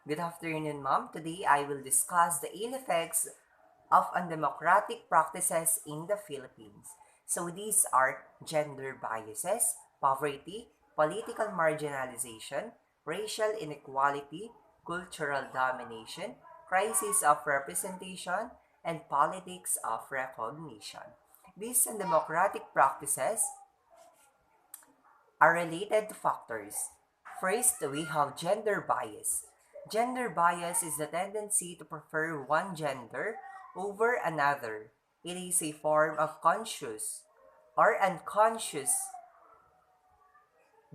Good afternoon, Mom. Today I will discuss the ill effects of undemocratic practices in the Philippines. So these are gender biases, poverty, political marginalization, racial inequality, cultural domination, crisis of representation, and politics of recognition. These undemocratic practices are related to factors. First, we have gender bias. Gender bias is the tendency to prefer one gender over another. It is a form of conscious or unconscious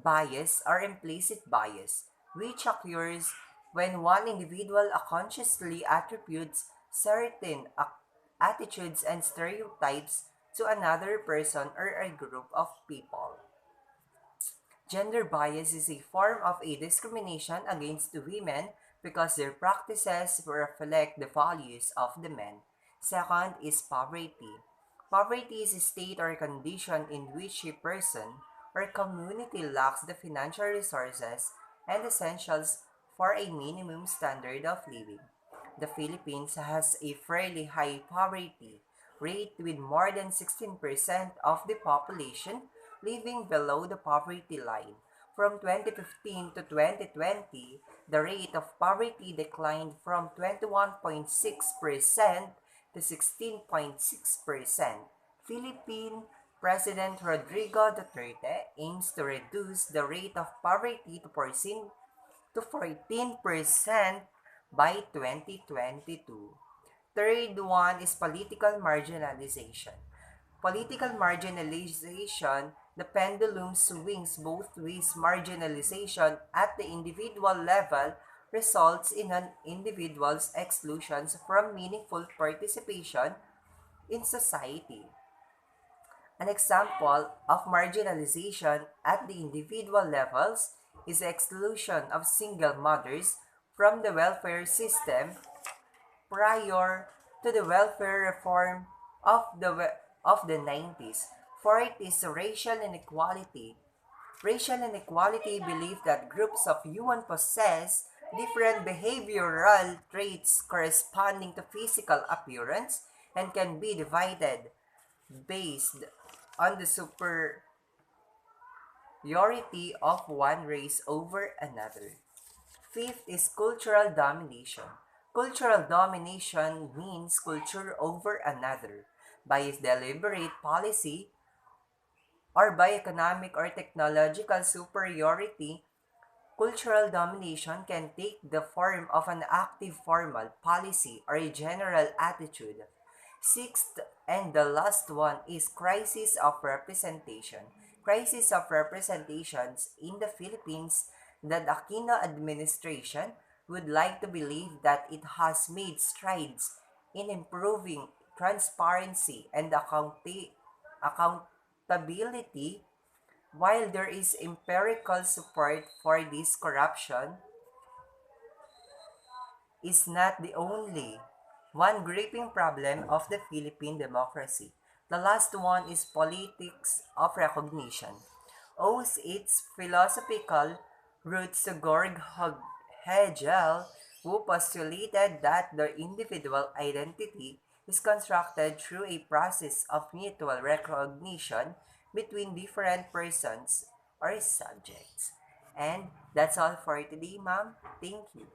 bias or implicit bias, which occurs when one individual unconsciously attributes certain attitudes and stereotypes to another person or a group of people. Gender bias is a form of a discrimination against the women because their practices reflect the values of the men. Second is poverty. Poverty is a state or condition in which a person or community lacks the financial resources and essentials for a minimum standard of living. The Philippines has a fairly high poverty rate with more than 16% of the population living below the poverty line. From 2015 to 2020, the rate of poverty declined from 21.6% to 16.6%. Philippine President Rodrigo Duterte aims to reduce the rate of poverty to 14% by 2022. Third one is political marginalization. Political marginalization, the pendulum swings both ways. Marginalization at the individual level results in an individual's exclusion from meaningful participation in society. An example of marginalization at the individual levels is the exclusion of single mothers from the welfare system prior to the welfare reform of the 90s. Fourth is racial inequality. Racial inequality believes that groups of humans possess different behavioral traits corresponding to physical appearance and can be divided based on the superiority of one race over another. Fifth is cultural domination. Cultural domination means culture over another by its deliberate policy or by economic or technological superiority. Cultural domination can take the form of an active formal policy or a general attitude. Sixth and the last one is crisis of representation. Crisis of representations in the Philippines, the Aquino administration would like to believe that it has made strides in improving transparency and accountability. While there is empirical support for this, corruption is not the only one gripping problem of the Philippine democracy. The last one is politics of recognition. Owes its philosophical roots to Georg Hegel, who postulated that the individual identity is constructed through a process of mutual recognition between different persons or subjects. And that's all for today, ma'am. Thank you.